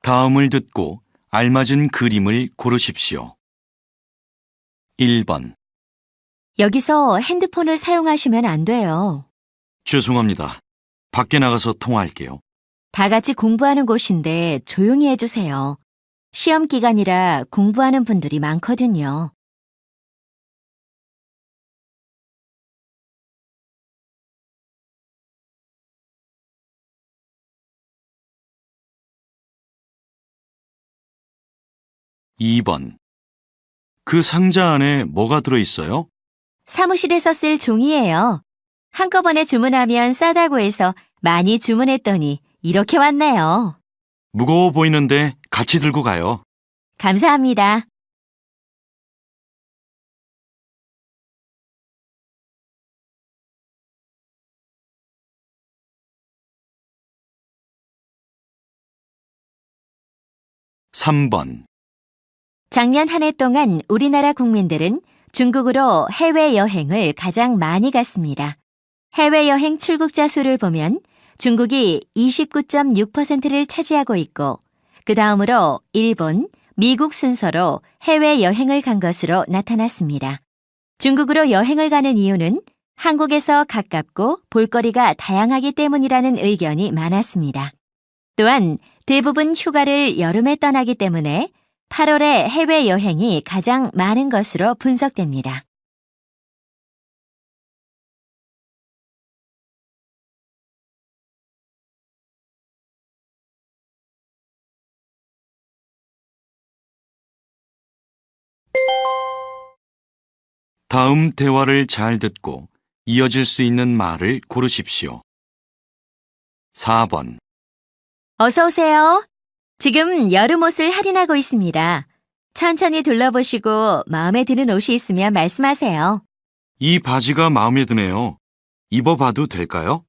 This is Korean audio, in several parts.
다음을 듣고 알맞은 그림을 고르십시오. 1번. 여기서 핸드폰을 사용하시면 안 돼요. 죄송합니다. 밖에 나가서 통화할게요. 다 같이 공부하는 곳인데 조용히 해주세요. 시험 기간이라 공부하는 분들이 많거든요. 2번. 그 상자 안에 뭐가 들어있어요? 사무실에서 쓸 종이예요. 한꺼번에 주문하면 싸다고 해서 많이 주문했더니 이렇게 왔네요. 무거워 보이는데 같이 들고 가요. 감사합니다. 3번. 작년 한 해 동안 우리나라 국민들은 중국으로 해외여행을 가장 많이 갔습니다. 해외여행 출국자 수를 보면 중국이 29.6%를 차지하고 있고 그 다음으로 일본, 미국 순서로 해외여행을 간 것으로 나타났습니다. 중국으로 여행을 가는 이유는 한국에서 가깝고 볼거리가 다양하기 때문이라는 의견이 많았습니다. 또한 대부분 휴가를 여름에 떠나기 때문에 8월에 해외여행이 가장 많은 것으로 분석됩니다. 다음 대화를 잘 듣고 이어질 수 있는 말을 고르십시오. 4번. 어서 오세요. 지금 여름 옷을 할인하고 있습니다. 천천히 둘러보시고 마음에 드는 옷이 있으면 말씀하세요. 이 바지가 마음에 드네요. 입어봐도 될까요?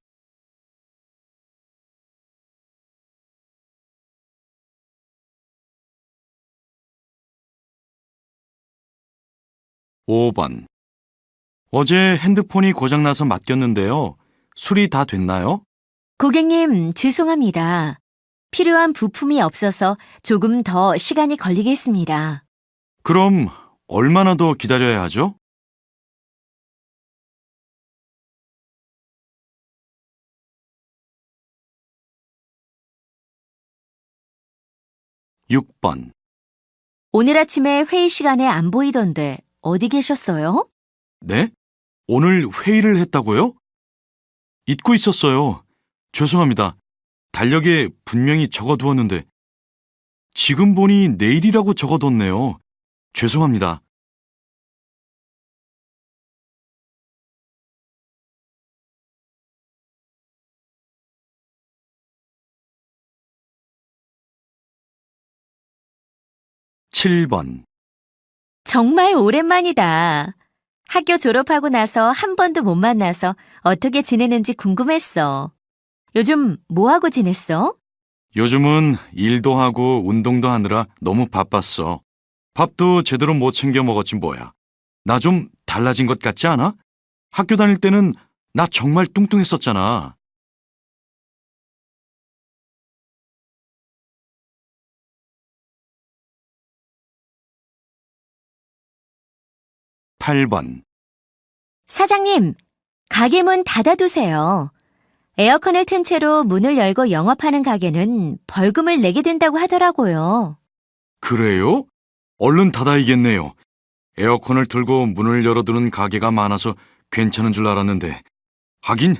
5번. 어제 핸드폰이 고장나서 맡겼는데요. 수리 다 됐나요? 고객님, 죄송합니다. 필요한 부품이 없어서 조금 더 시간이 걸리겠습니다. 그럼 얼마나 더 기다려야 하죠? 6번. 오늘 아침에 회의 시간에 안 보이던데 어디 계셨어요? 네? 오늘 회의를 했다고요? 잊고 있었어요. 죄송합니다. 달력에 분명히 적어두었는데 지금 보니 내일이라고 적어뒀네요. 죄송합니다. 7번. 정말 오랜만이다. 학교 졸업하고 나서 한 번도 못 만나서 어떻게 지내는지 궁금했어. 요즘 뭐 하고 지냈어? 요즘은 일도 하고 운동도 하느라 너무 바빴어. 밥도 제대로 못 챙겨 먹었지 뭐야. 나 좀 달라진 것 같지 않아? 학교 다닐 때는 나 정말 뚱뚱했었잖아. 8번. 사장님, 가게 문 닫아두세요. 에어컨을 튼 채로 문을 열고 영업하는 가게는 벌금을 내게 된다고 하더라고요. 그래요? 얼른 닫아야겠네요. 에어컨을 틀고 문을 열어두는 가게가 많아서 괜찮은 줄 알았는데 하긴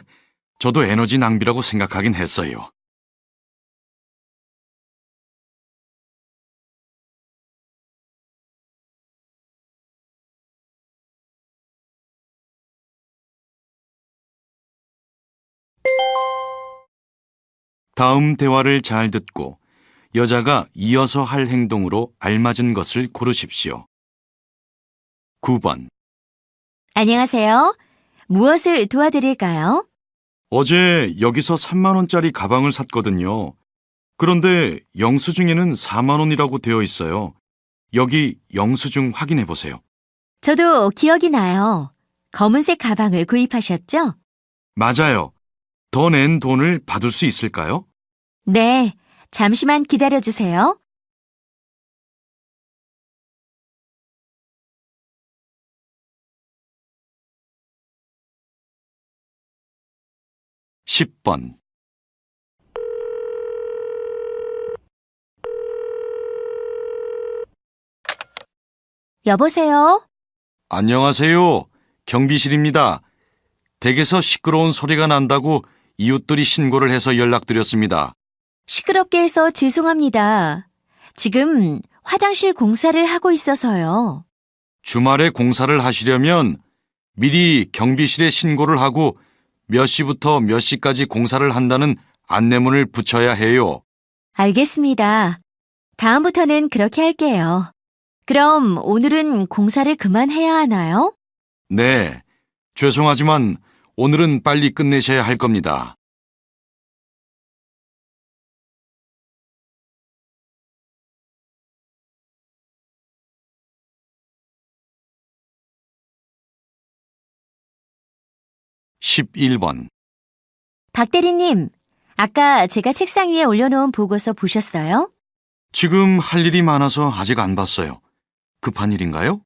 저도 에너지 낭비라고 생각하긴 했어요. '다음 대화를 잘 듣고 여자가 이어서 할 행동으로 알맞은 것을 고르십시오. 9번. 안녕하세요. 무엇을 도와드릴까요? 어제 여기서 3만 원짜리 가방을 샀거든요. 그런데 영수증에는 4만 원이라고 되어 있어요. 여기 영수증 확인해 보세요. 저도 기억이 나요. 검은색 가방을 구입하셨죠? 맞아요. 더 낸 돈을 받을 수 있을까요? 네, 잠시만 기다려 주세요. 십 번 여보세요? 안녕하세요. 경비실입니다. 댁에서 시끄러운 소리가 난다고 이웃들이 신고를 해서 연락드렸습니다. 시끄럽게 해서 죄송합니다. 지금 화장실 공사를 하고 있어서요. 주말에 공사를 하시려면 미리 경비실에 신고를 하고 몇 시부터 몇 시까지 공사를 한다는 안내문을 붙여야 해요. 알겠습니다. 다음부터는 그렇게 할게요. 그럼 오늘은 공사를 그만해야 하나요? 네, 죄송하지만 오늘은 빨리 끝내셔야 할 겁니다. 십일 번 박 대리님, 아까 제가 책상 위에 올려놓은 보고서 보셨어요? 지금 할 일이 많아서 아직 안 봤어요. 급한 일인가요?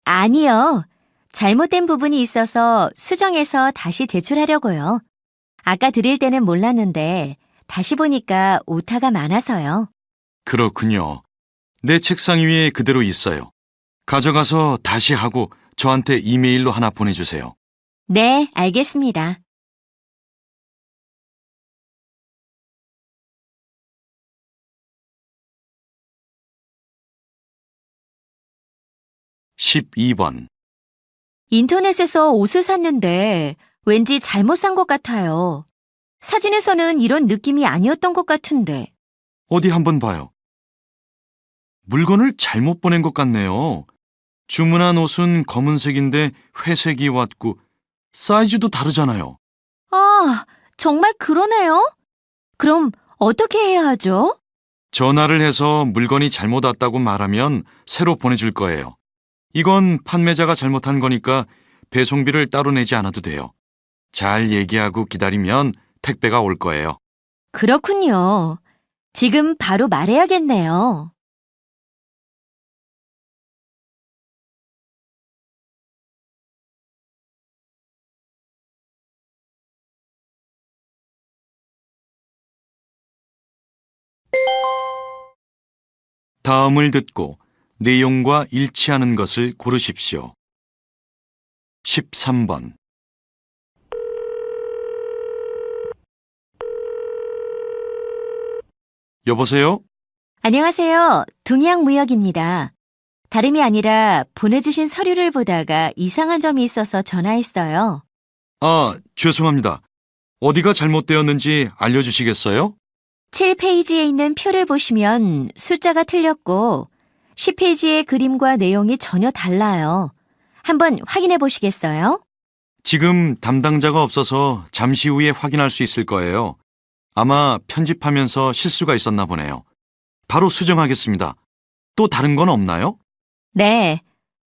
아니요. 잘못된 부분이 있어서 수정해서 다시 제출하려고요. 아까 드릴 때는 몰랐는데 다시 보니까 오타가 많아서요. 그렇군요. 내 책상 위에 그대로 있어요. 가져가서 다시 하고 저한테 이메일로 하나 보내주세요. 네, 알겠습니다. 십이 번 인터넷에서 옷을 샀는데 왠지 잘못 산 것 같아요. 사진에서는 이런 느낌이 아니었던 것 같은데. 어디 한번 봐요. 물건을 잘못 보낸 것 같네요. 주문한 옷은 검은색인데 회색이 왔고 사이즈도 다르잖아요. 아, 정말 그러네요? 그럼 어떻게 해야 하죠? 전화를 해서 물건이 잘못 왔다고 말하면 새로 보내줄 거예요. 이건 판매자가 잘못한 거니까 배송비를 따로 내지 않아도 돼요. 잘 얘기하고 기다리면 택배가 올 거예요. 그렇군요. 지금 바로 말해야겠네요. 다음을 듣고 내용과 일치하는 것을 고르십시오. 13번 여보세요? 안녕하세요. 동양무역입니다. 다름이 아니라 보내주신 서류를 보다가 이상한 점이 있어서 전화했어요. 아, 죄송합니다. 어디가 잘못되었는지 알려주시겠어요? 7페이지에 있는 표를 보시면 숫자가 틀렸고 10페이지의 그림과 내용이 전혀 달라요. 한번 확인해 보시겠어요? 지금 담당자가 없어서 잠시 후에 확인할 수 있을 거예요. 아마 편집하면서 실수가 있었나 보네요. 바로 수정하겠습니다. 또 다른 건 없나요? 네,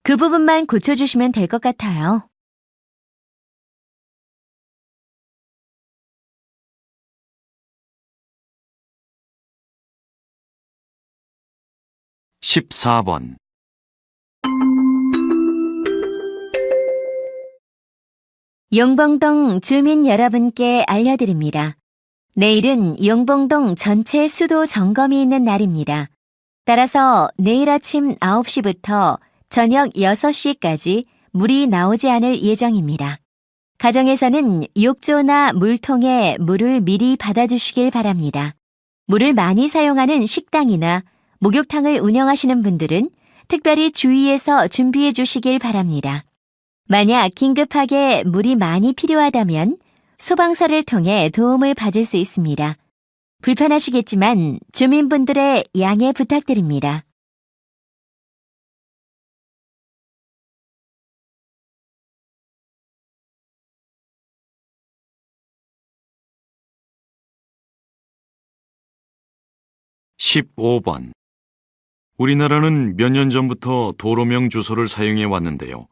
그 부분만 고쳐주시면 될 것 같아요. 십사 번 용봉동 주민 여러분께 알려드립니다. 내일은 용봉동 전체 수도 점검이 있는 날입니다. 따라서 내일 아침 9시부터 저녁 6시까지 물이 나오지 않을 예정입니다. 가정에서는 욕조나 물통에 물을 미리 받아주시길 바랍니다. 물을 많이 사용하는 식당이나 목욕탕을 운영하시는 분들은 특별히 주의해서 준비해 주시길 바랍니다. 만약 긴급하게 물이 많이 필요하다면 소방서를 통해 도움을 받을 수 있습니다. 불편하시겠지만 주민분들의 양해 부탁드립니다. 십오 번 우리나라는 몇 년 전부터 도로명 주소를 사용해 왔는데요.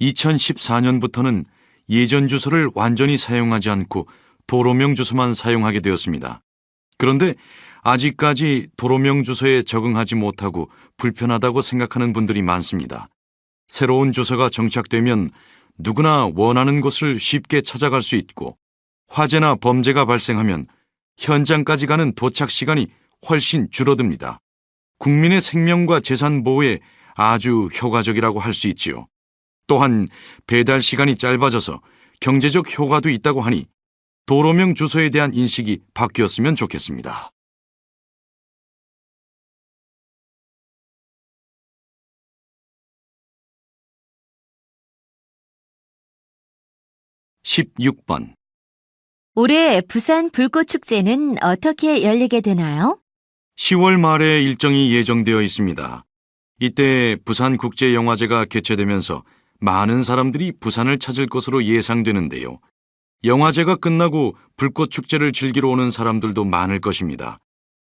2014년부터는 예전 주소를 완전히 사용하지 않고 도로명 주소만 사용하게 되었습니다. 그런데 아직까지 도로명 주소에 적응하지 못하고 불편하다고 생각하는 분들이 많습니다. 새로운 주소가 정착되면 누구나 원하는 곳을 쉽게 찾아갈 수 있고 화재나 범죄가 발생하면 현장까지 가는 도착 시간이 훨씬 줄어듭니다. 국민의 생명과 재산 보호에 아주 효과적이라고 할 수 있지요. 또한 배달 시간이 짧아져서 경제적 효과도 있다고 하니 도로명 주소에 대한 인식이 바뀌었으면 좋겠습니다. (16번) 올해 부산 불꽃축제는 어떻게 열리게 되나요? 10월 말에 일정이 예정되어 있습니다. 이때 부산국제영화제가 개최되면서 많은 사람들이 부산을 찾을 것으로 예상되는데요. 영화제가 끝나고 불꽃축제를 즐기러 오는 사람들도 많을 것입니다.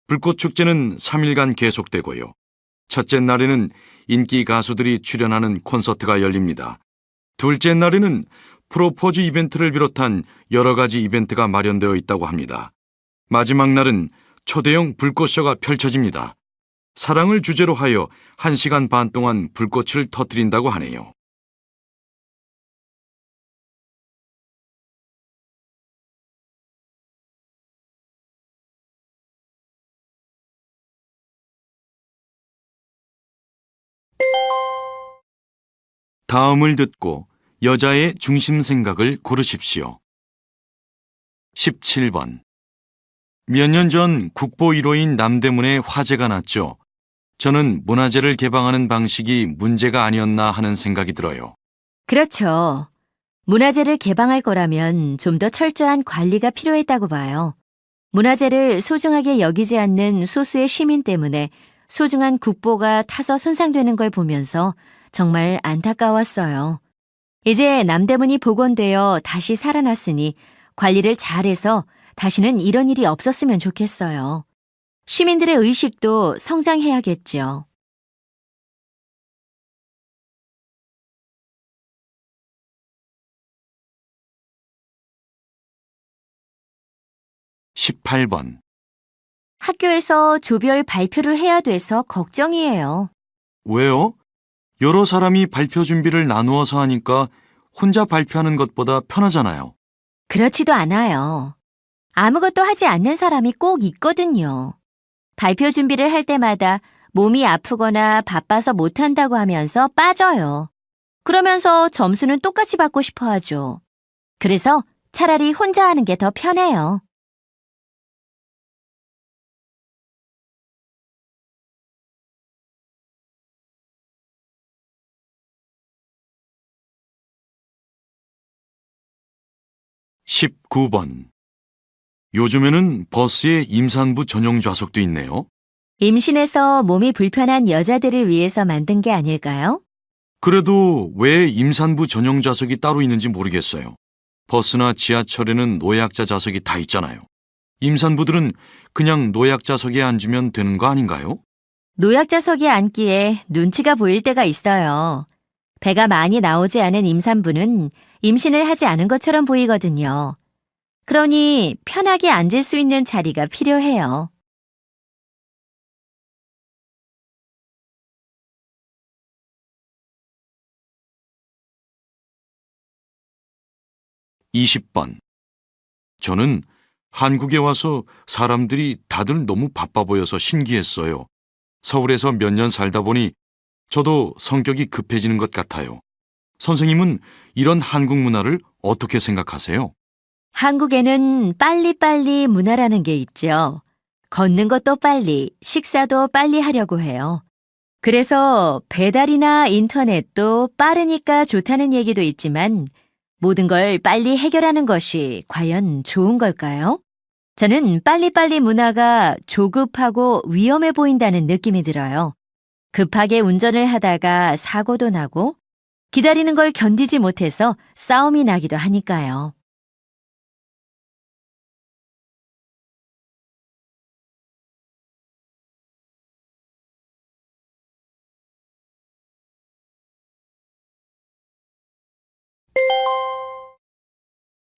불꽃축제는 3일간 계속되고요. 첫째 날에는 인기 가수들이 출연하는 콘서트가 열립니다. 둘째 날에는 프로포즈 이벤트를 비롯한 여러 가지 이벤트가 마련되어 있다고 합니다. 마지막 날은 초대형 불꽃쇼가 펼쳐집니다. 사랑을 주제로 하여 1시간 반 동안 불꽃을 터뜨린다고 하네요. 다음을 듣고 여자의 중심 생각을 고르십시오. 17번. 몇 년 전 국보 1호인 남대문에 화재가 났죠. 저는 문화재를 개방하는 방식이 문제가 아니었나 하는 생각이 들어요. 그렇죠. 문화재를 개방할 거라면 좀 더 철저한 관리가 필요했다고 봐요. 문화재를 소중하게 여기지 않는 소수의 시민 때문에 소중한 국보가 타서 손상되는 걸 보면서 정말 안타까웠어요. 이제 남대문이 복원되어 다시 살아났으니 관리를 잘해서 다시는 이런 일이 없었으면 좋겠어요. 시민들의 의식도 성장해야겠죠. 18번. 학교에서 조별 발표를 해야 돼서 걱정이에요. 왜요? 여러 사람이 발표 준비를 나누어서 하니까 혼자 발표하는 것보다 편하잖아요. 그렇지도 않아요. 아무것도 하지 않는 사람이 꼭 있거든요. 발표 준비를 할 때마다 몸이 아프거나 바빠서 못한다고 하면서 빠져요. 그러면서 점수는 똑같이 받고 싶어 하죠. 그래서 차라리 혼자 하는 게 더 편해요. 19번. 요즘에는 버스에 임산부 전용 좌석도 있네요. 임신해서 몸이 불편한 여자들을 위해서 만든 게 아닐까요? 그래도 왜 임산부 전용 좌석이 따로 있는지 모르겠어요. 버스나 지하철에는 노약자 좌석이 다 있잖아요. 임산부들은 그냥 노약자석에 앉으면 되는 거 아닌가요? 노약자석에 앉기에 눈치가 보일 때가 있어요. 배가 많이 나오지 않은 임산부는 임신을 하지 않은 것처럼 보이거든요. 그러니 편하게 앉을 수 있는 자리가 필요해요. 20번. 저는 한국에 와서 사람들이 다들 너무 바빠 보여서 신기했어요. 서울에서 몇 년 살다 보니 저도 성격이 급해지는 것 같아요. 선생님은 이런 한국 문화를 어떻게 생각하세요? 한국에는 빨리빨리 문화라는 게 있죠. 걷는 것도 빨리, 식사도 빨리 하려고 해요. 그래서 배달이나 인터넷도 빠르니까 좋다는 얘기도 있지만 모든 걸 빨리 해결하는 것이 과연 좋은 걸까요? 저는 빨리빨리 문화가 조급하고 위험해 보인다는 느낌이 들어요. 급하게 운전을 하다가 사고도 나고 기다리는 걸 견디지 못해서 싸움이 나기도 하니까요.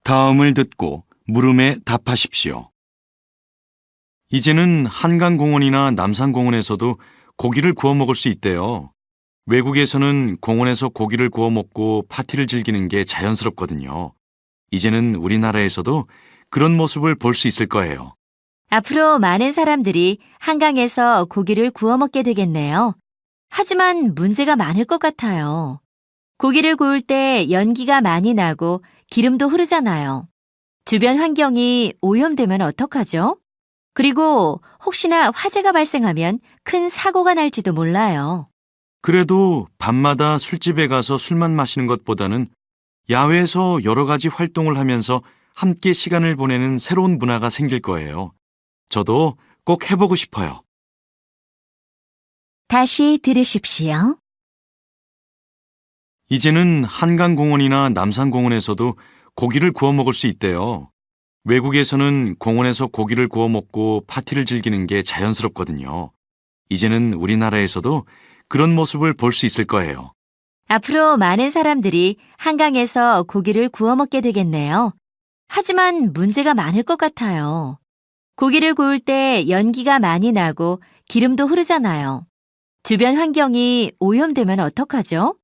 '다음을 듣고 물음에 답하십시오. 이제는 한강공원이나 남산공원에서도 고기를 구워 먹을 수 있대요. 외국에서는 공원에서 고기를 구워 먹고 파티를 즐기는 게 자연스럽거든요. 이제는 우리나라에서도 그런 모습을 볼 수 있을 거예요. 앞으로 많은 사람들이 한강에서 고기를 구워 먹게 되겠네요. 하지만 문제가 많을 것 같아요. 고기를 구울 때 연기가 많이 나고 기름도 흐르잖아요. 주변 환경이 오염되면 어떡하죠? 그리고 혹시나 화재가 발생하면 큰 사고가 날지도 몰라요. 그래도 밤마다 술집에 가서 술만 마시는 것보다는 야외에서 여러 가지 활동을 하면서 함께 시간을 보내는 새로운 문화가 생길 거예요. 저도 꼭 해보고 싶어요. 다시 들으십시오. 이제는 한강공원이나 남산공원에서도 고기를 구워 먹을 수 있대요. 외국에서는 공원에서 고기를 구워 먹고 파티를 즐기는 게 자연스럽거든요. 이제는 우리나라에서도 그런 모습을 볼 수 있을 거예요. 앞으로 많은 사람들이 한강에서 고기를 구워 먹게 되겠네요. 하지만 문제가 많을 것 같아요. 고기를 구울 때 연기가 많이 나고 기름도 흐르잖아요. 주변 환경이 오염되면 어떡하죠?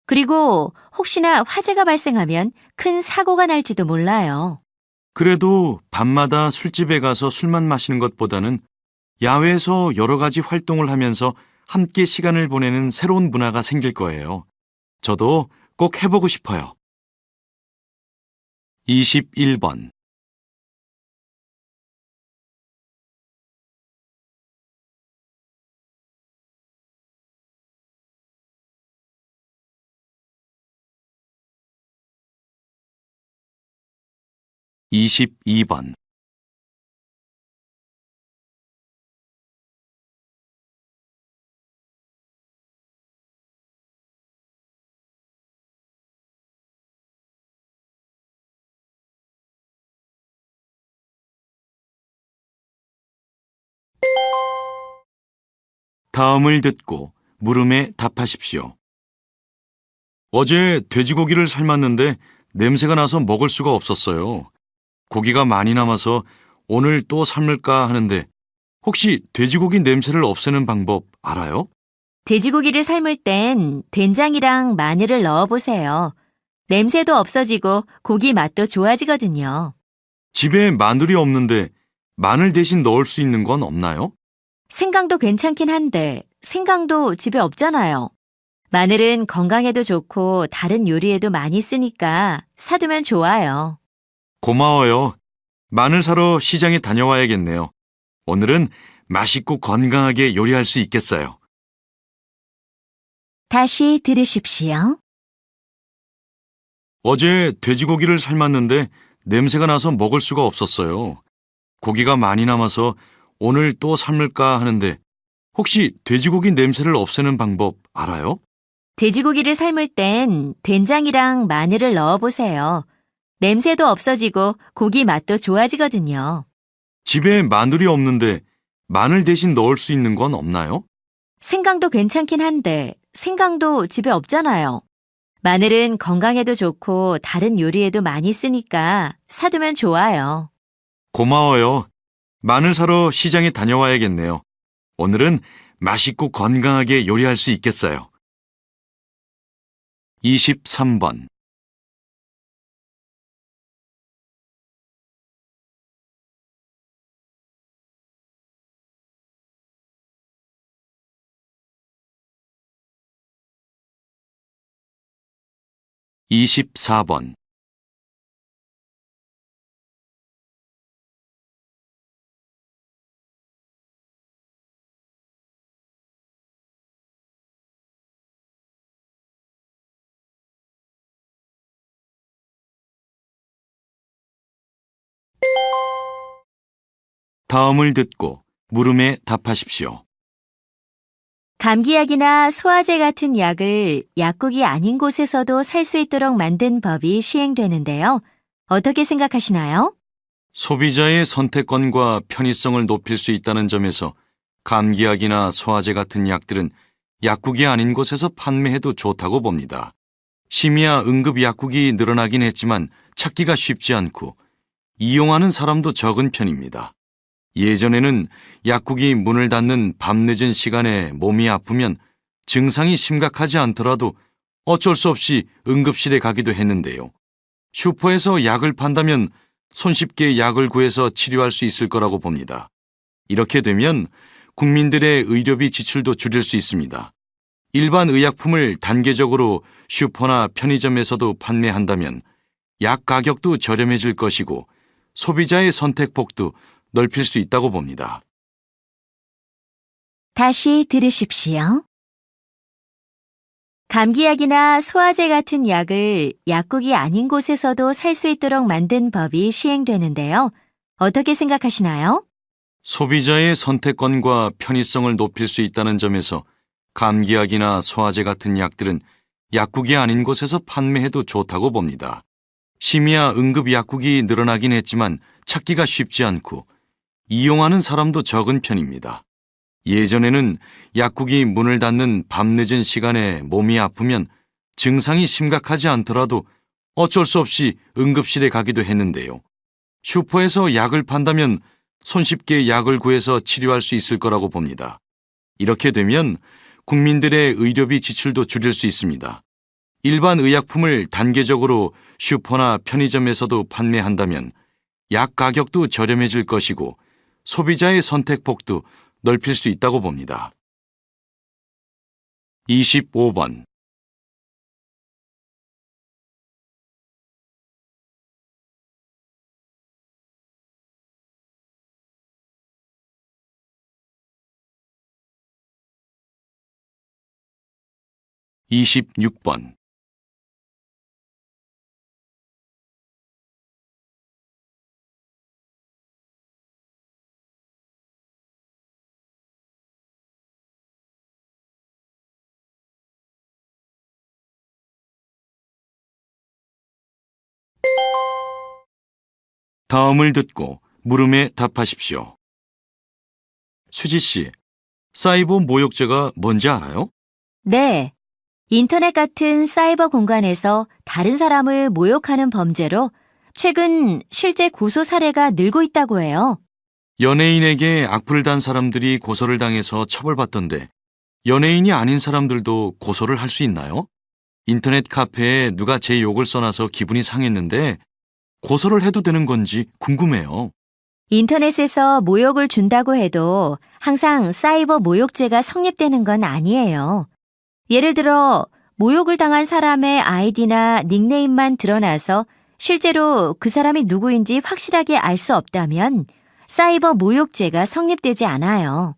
그리고 혹시나 화재가 발생하면 큰 사고가 날지도 몰라요. 그래도 밤마다 술집에 가서 술만 마시는 것보다는 야외에서 여러 가지 활동을 하면서 함께 시간을 보내는 새로운 문화가 생길 거예요. 저도 꼭 해보고 싶어요. 21번. 22번. 다음을 듣고 물음에 답하십시오. 어제 돼지고기를 삶았는데 냄새가 나서 먹을 수가 없었어요. 고기가 많이 남아서 오늘 또 삶을까 하는데 혹시 돼지고기 냄새를 없애는 방법 알아요? 돼지고기를 삶을 땐 된장이랑 마늘을 넣어보세요. 냄새도 없어지고 고기 맛도 좋아지거든요. 집에 마늘이 없는데 마늘 대신 넣을 수 있는 건 없나요? 생강도 괜찮긴 한데 생강도 집에 없잖아요. 마늘은 건강에도 좋고 다른 요리에도 많이 쓰니까 사두면 좋아요. 고마워요. 마늘 사러 시장에 다녀와야겠네요. 오늘은 맛있고 건강하게 요리할 수 있겠어요. 다시 들으십시오. 어제 돼지고기를 삶았는데 냄새가 나서 먹을 수가 없었어요. 고기가 많이 남아서 오늘 또 삶을까 하는데 혹시 돼지고기 냄새를 없애는 방법 알아요? 돼지고기를 삶을 땐 된장이랑 마늘을 넣어보세요. 냄새도 없어지고 고기 맛도 좋아지거든요. 집에 마늘이 없는데 마늘 대신 넣을 수 있는 건 없나요? 생강도 괜찮긴 한데 생강도 집에 없잖아요. 마늘은 건강에도 좋고 다른 요리에도 많이 쓰니까 사두면 좋아요. 고마워요. 마늘 사러 시장에 다녀와야겠네요. 오늘은 맛있고 건강하게 요리할 수 있겠어요. 23번. 24번. 다음을 듣고 물음에 답하십시오. 감기약이나 소화제 같은 약을 약국이 아닌 곳에서도 살 수 있도록 만든 법이 시행되는데요. 어떻게 생각하시나요? 소비자의 선택권과 편의성을 높일 수 있다는 점에서 감기약이나 소화제 같은 약들은 약국이 아닌 곳에서 판매해도 좋다고 봅니다. 심야 응급 약국이 늘어나긴 했지만 찾기가 쉽지 않고 이용하는 사람도 적은 편입니다. 예전에는 약국이 문을 닫는 밤늦은 시간에 몸이 아프면 증상이 심각하지 않더라도 어쩔 수 없이 응급실에 가기도 했는데요. 슈퍼에서 약을 판다면 손쉽게 약을 구해서 치료할 수 있을 거라고 봅니다. 이렇게 되면 국민들의 의료비 지출도 줄일 수 있습니다. 일반 의약품을 단계적으로 슈퍼나 편의점에서도 판매한다면 약 가격도 저렴해질 것이고 소비자의 선택폭도 넓힐 수 있다고 봅니다. 다시 들으십시오. 감기약이나 소화제 같은 약을 약국이 아닌 곳에서도 살 수 있도록 만든 법이 시행되는데요. 어떻게 생각하시나요? 소비자의 선택권과 편의성을 높일 수 있다는 점에서 감기약이나 소화제 같은 약들은 약국이 아닌 곳에서 판매해도 좋다고 봅니다. 심야 응급 약국이 늘어나긴 했지만 찾기가 쉽지 않고 이용하는 사람도 적은 편입니다. 예전에는 약국이 문을 닫는 밤늦은 시간에 몸이 아프면 증상이 심각하지 않더라도 어쩔 수 없이 응급실에 가기도 했는데요. 슈퍼에서 약을 판다면 손쉽게 약을 구해서 치료할 수 있을 거라고 봅니다. 이렇게 되면 국민들의 의료비 지출도 줄일 수 있습니다. 일반 의약품을 단계적으로 슈퍼나 편의점에서도 판매한다면 약 가격도 저렴해질 것이고 소비자의 선택폭도 넓힐 수 있다고 봅니다. 25번. 26번. '다음을 듣고 물음에 답하십시오. 수지 씨, 사이버 모욕죄가 뭔지 알아요? 네. 인터넷 같은 사이버 공간에서 다른 사람을 모욕하는 범죄로 최근 실제 고소 사례가 늘고 있다고 해요. 연예인에게 악플을 단 사람들이 고소를 당해서 처벌받던데 연예인이 아닌 사람들도 고소를 할 수 있나요? 인터넷 카페에 누가 제 욕을 써놔서 기분이 상했는데 고소를 해도 되는 건지 궁금해요. 인터넷에서 모욕을 준다고 해도 항상 사이버 모욕죄가 성립되는 건 아니에요. 예를 들어 모욕을 당한 사람의 아이디나 닉네임만 드러나서 실제로 그 사람이 누구인지 확실하게 알 수 없다면 사이버 모욕죄가 성립되지 않아요.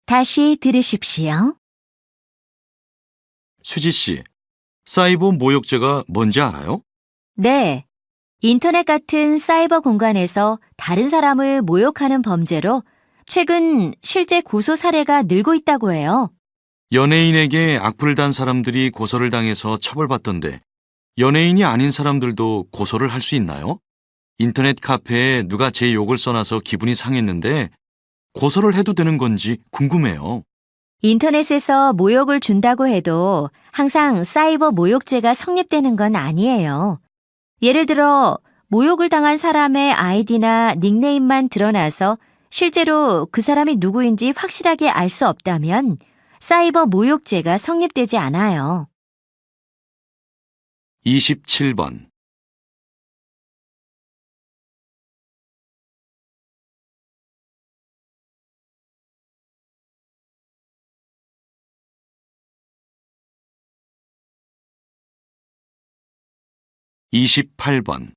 다시 들으십시오. 수지 씨, 사이버 모욕죄가 뭔지 알아요? 네. 인터넷 같은 사이버 공간에서 다른 사람을 모욕하는 범죄로 최근 실제 고소 사례가 늘고 있다고 해요. 연예인에게 악플을 단 사람들이 고소를 당해서 처벌받던데 연예인이 아닌 사람들도 고소를 할 수 있나요? 인터넷 카페에 누가 제 욕을 써놔서 기분이 상했는데 고소를 해도 되는 건지 궁금해요. 인터넷에서 모욕을 준다고 해도 항상 사이버 모욕죄가 성립되는 건 아니에요. 예를 들어 모욕을 당한 사람의 아이디나 닉네임만 드러나서 실제로 그 사람이 누구인지 확실하게 알 수 없다면 사이버 모욕죄가 성립되지 않아요. 27번. 28번.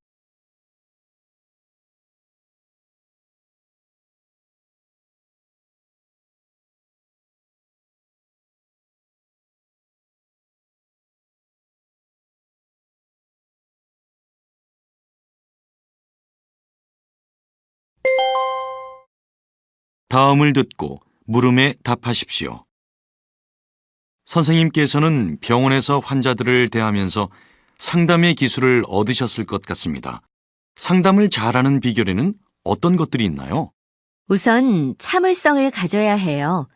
'다음을 듣고 물음에 답하십시오. 선생님께서는 병원에서 환자들을 대하면서 상담의 기술을 얻으셨을 것 같습니다. 상담을 잘하는 비결에는 어떤 것들이 있나요? 우선 참을성을 가져야 해요.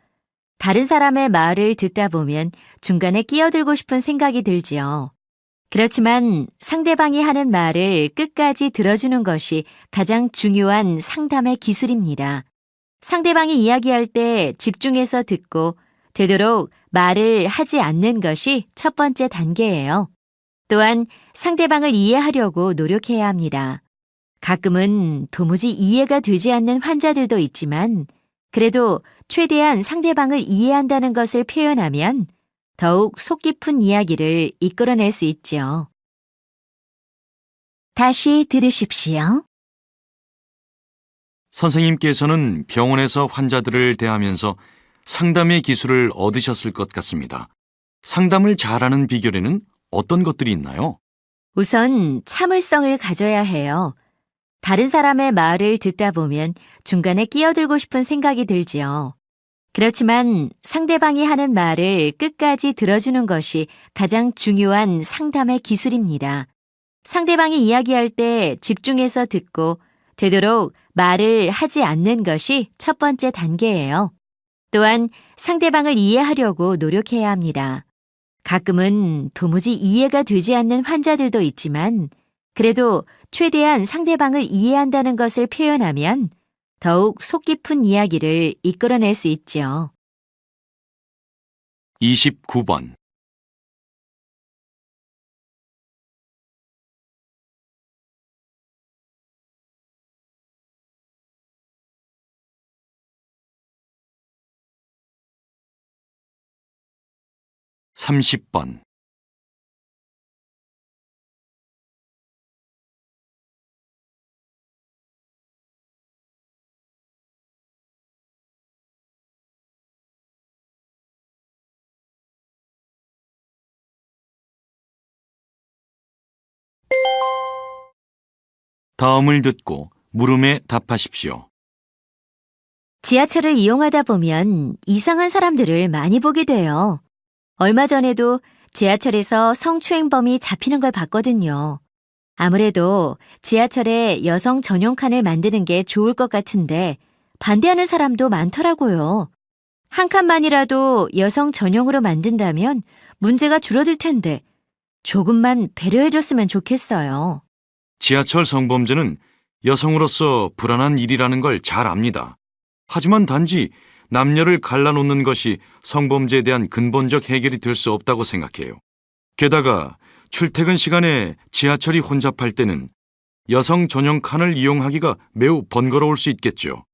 다른 사람의 말을 듣다 보면 중간에 끼어들고 싶은 생각이 들지요. 그렇지만 상대방이 하는 말을 끝까지 들어주는 것이 가장 중요한 상담의 기술입니다. 상대방이 이야기할 때 집중해서 듣고 되도록 말을 하지 않는 것이 첫 번째 단계예요. 또한 상대방을 이해하려고 노력해야 합니다. 가끔은 도무지 이해가 되지 않는 환자들도 있지만 그래도 최대한 상대방을 이해한다는 것을 표현하면 더욱 속 깊은 이야기를 이끌어낼 수 있죠. 다시 들으십시오. 선생님께서는 병원에서 환자들을 대하면서 상담의 기술을 얻으셨을 것 같습니다. 상담을 잘하는 비결에는 어떤 것들이 있나요? 우선 참을성을 가져야 해요. 다른 사람의 말을 듣다 보면 중간에 끼어들고 싶은 생각이 들지요. 그렇지만 상대방이 하는 말을 끝까지 들어주는 것이 가장 중요한 상담의 기술입니다. 상대방이 이야기할 때 집중해서 듣고 되도록 말을 하지 않는 것이 첫 번째 단계예요. 또한 상대방을 이해하려고 노력해야 합니다. 가끔은 도무지 이해가 되지 않는 환자들도 있지만 그래도 최대한 상대방을 이해한다는 것을 표현하면 더욱 속 깊은 이야기를 이끌어낼 수 있죠. 29번. (30번) '다음을 듣고 물음에 답하십시오. 지하철을 이용하다 보면 이상한 사람들을 많이 보게 돼요. 얼마 전에도 지하철에서 성추행범이 잡히는 걸 봤거든요. 아무래도 지하철에 여성 전용 칸을 만드는 게 좋을 것 같은데 반대하는 사람도 많더라고요. 한 칸만이라도 여성 전용으로 만든다면 문제가 줄어들 텐데 조금만 배려해줬으면 좋겠어요. 지하철 성범죄는 여성으로서 불안한 일이라는 걸 잘 압니다. 하지만 단지 남녀를 갈라놓는 것이 성범죄에 대한 근본적 해결이 될 수 없다고 생각해요. 게다가 출퇴근 시간에 지하철이 혼잡할 때는 여성 전용 칸을 이용하기가 매우 번거로울 수 있겠죠.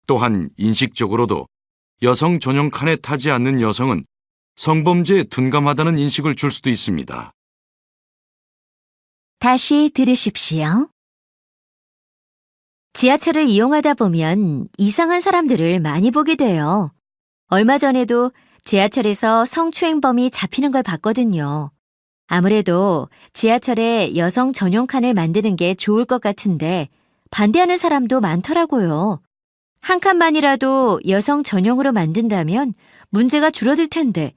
또한 인식적으로도 여성 전용 칸에 타지 않는 여성은 성범죄에 둔감하다는 인식을 줄 수도 있습니다. 다시 들으십시오. 지하철을 이용하다 보면 이상한 사람들을 많이 보게 돼요. 얼마 전에도 지하철에서 성추행범이 잡히는 걸 봤거든요. 아무래도 지하철에 여성 전용 칸을 만드는 게 좋을 것 같은데 반대하는 사람도 많더라고요. 한 칸만이라도 여성 전용으로 만든다면 문제가 줄어들 텐데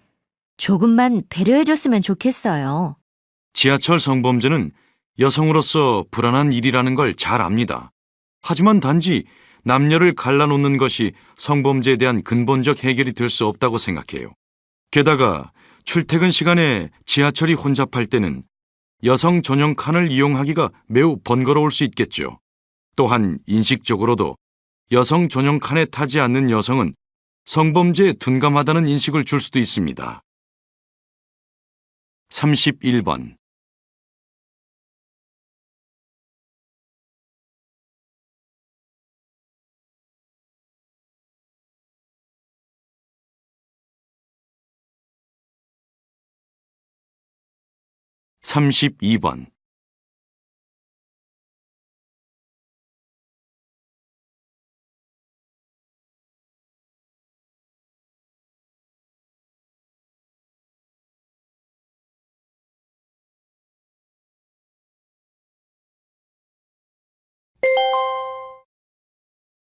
조금만 배려해줬으면 좋겠어요. 지하철 성범죄는 여성으로서 불안한 일이라는 걸 잘 압니다. 하지만 단지 남녀를 갈라놓는 것이 성범죄에 대한 근본적 해결이 될 수 없다고 생각해요. 게다가 출퇴근 시간에 지하철이 혼잡할 때는 여성 전용 칸을 이용하기가 매우 번거로울 수 있겠죠. 또한 인식적으로도 여성 전용 칸에 타지 않는 여성은 성범죄에 둔감하다는 인식을 줄 수도 있습니다. 31번. 32번.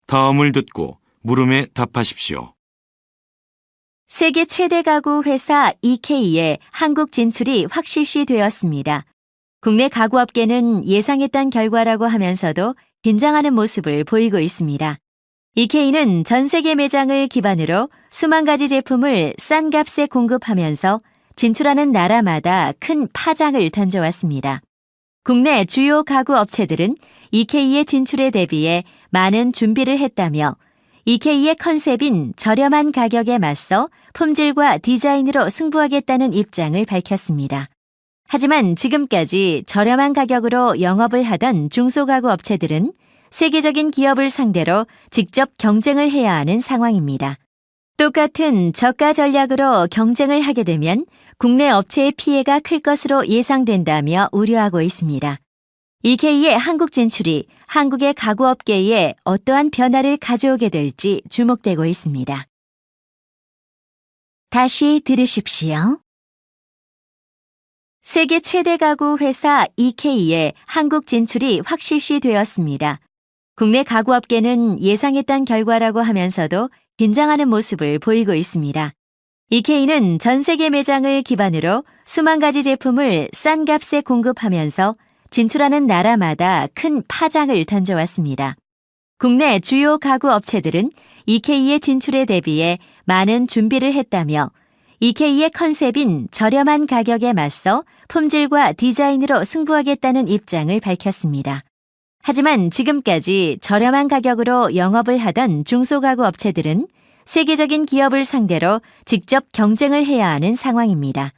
'다음을 듣고 물음에 답하십시오. 세계 최대 가구 회사 EK의 한국 진출이 확실시 되었습니다. 국내 가구업계는 예상했던 결과라고 하면서도 긴장하는 모습을 보이고 있습니다. EK는 전 세계 매장을 기반으로 수만 가지 제품을 싼 값에 공급하면서 진출하는 나라마다 큰 파장을 던져왔습니다. 국내 주요 가구 업체들은 EK의 진출에 대비해 많은 준비를 했다며 EK의 컨셉인 저렴한 가격에 맞서 품질과 디자인으로 승부하겠다는 입장을 밝혔습니다. 하지만 지금까지 저렴한 가격으로 영업을 하던 중소가구 업체들은 세계적인 기업을 상대로 직접 경쟁을 해야 하는 상황입니다. 똑같은 저가 전략으로 경쟁을 하게 되면 국내 업체의 피해가 클 것으로 예상된다며 우려하고 있습니다. EK의 한국 진출이 한국의 가구업계에 어떠한 변화를 가져오게 될지 주목되고 있습니다. 다시 들으십시오. 세계 최대 가구 회사 EK의 한국 진출이 확실시되었습니다. 국내 가구업계는 예상했던 결과라고 하면서도 긴장하는 모습을 보이고 있습니다. EK는 전 세계 매장을 기반으로 수만 가지 제품을 싼 값에 공급하면서 진출하는 나라마다 큰 파장을 던져왔습니다. 국내 주요 가구 업체들은 EK의 진출에 대비해 많은 준비를 했다며 EK의 컨셉인 저렴한 가격에 맞서 품질과 디자인으로 승부하겠다는 입장을 밝혔습니다. 하지만 지금까지 저렴한 가격으로 영업을 하던 중소가구 업체들은 세계적인 기업을 상대로 직접 경쟁을 해야 하는 상황입니다.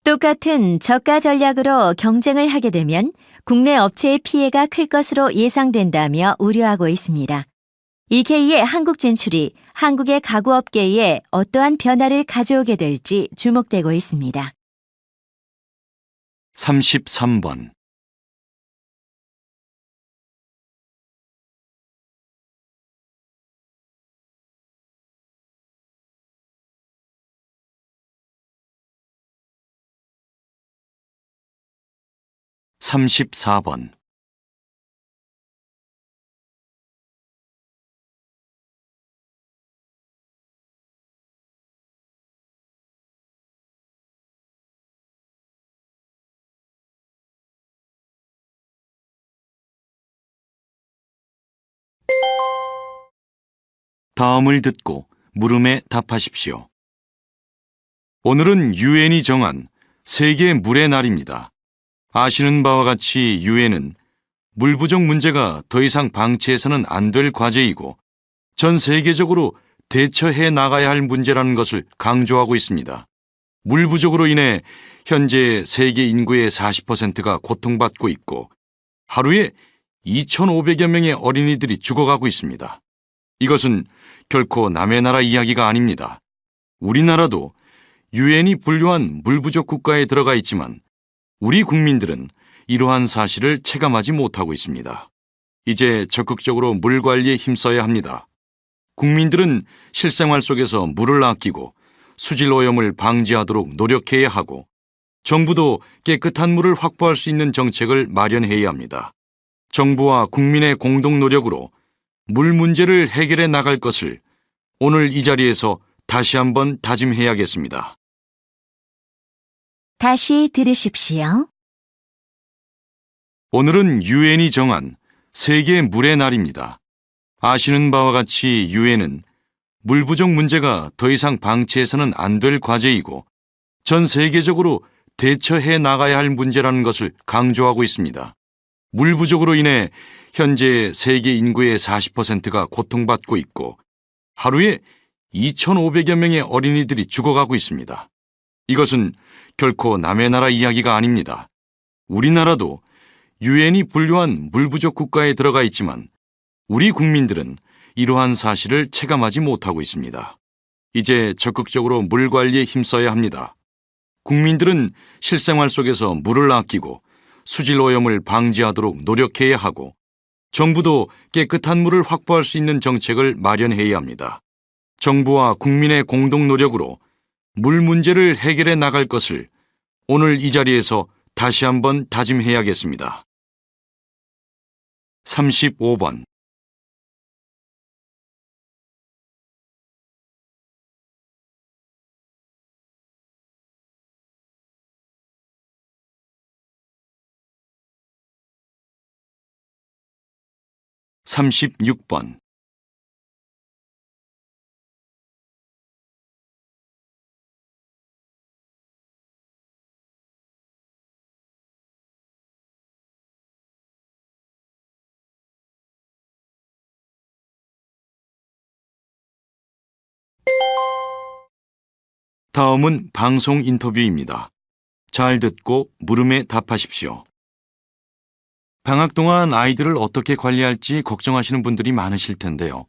똑같은 저가 전략으로 경쟁을 하게 되면 국내 업체의 피해가 클 것으로 예상된다며 우려하고 있습니다. EK의 한국 진출이 한국의 가구업계에 어떠한 변화를 가져오게 될지 주목되고 있습니다. 33번. 삼십사 번. '다음을 듣고 물음에 답하십시오. 오늘은 유엔이 정한 세계 물의 날입니다. 아시는 바와 같이 유엔은 물 부족 문제가 더 이상 방치해서는 안 될 과제이고 전 세계적으로 대처해 나가야 할 문제라는 것을 강조하고 있습니다. 물 부족으로 인해 현재 세계 인구의 40%가 고통받고 있고 하루에 2,500여 명의 어린이들이 죽어가고 있습니다. 이것은 결코 남의 나라 이야기가 아닙니다. 우리나라도 유엔이 분류한 물 부족 국가에 들어가 있지만 우리 국민들은 이러한 사실을 체감하지 못하고 있습니다. 이제 적극적으로 물 관리에 힘써야 합니다. 국민들은 실생활 속에서 물을 아끼고 수질 오염을 방지하도록 노력해야 하고 정부도 깨끗한 물을 확보할 수 있는 정책을 마련해야 합니다. 정부와 국민의 공동 노력으로 물 문제를 해결해 나갈 것을 오늘 이 자리에서 다시 한번 다짐해야겠습니다. 다시 들으십시오. 오늘은 유엔이 정한 세계 물의 날입니다. 아시는 바와 같이 유엔은 물 부족 문제가 더 이상 방치해서는 안 될 과제이고 전 세계적으로 대처해 나가야 할 문제라는 것을 강조하고 있습니다. 물 부족으로 인해 현재 세계 인구의 40%가 고통받고 있고 하루에 2,500여 명의 어린이들이 죽어가고 있습니다. 이것은 결코 남의 나라 이야기가 아닙니다. 우리나라도 유엔이 분류한 물 부족 국가에 들어가 있지만 우리 국민들은 이러한 사실을 체감하지 못하고 있습니다. 이제 적극적으로 물 관리에 힘써야 합니다. 국민들은 실생활 속에서 물을 아끼고 수질 오염을 방지하도록 노력해야 하고 정부도 깨끗한 물을 확보할 수 있는 정책을 마련해야 합니다. 정부와 국민의 공동 노력으로 물 문제를 해결해 나갈 것을 오늘 이 자리에서 다시 한번 다짐해야겠습니다. 35번. 36번. 다음은 방송 인터뷰입니다. 잘 듣고 물음에 답하십시오. 방학 동안 아이들을 어떻게 관리할지 걱정하시는 분들이 많으실 텐데요.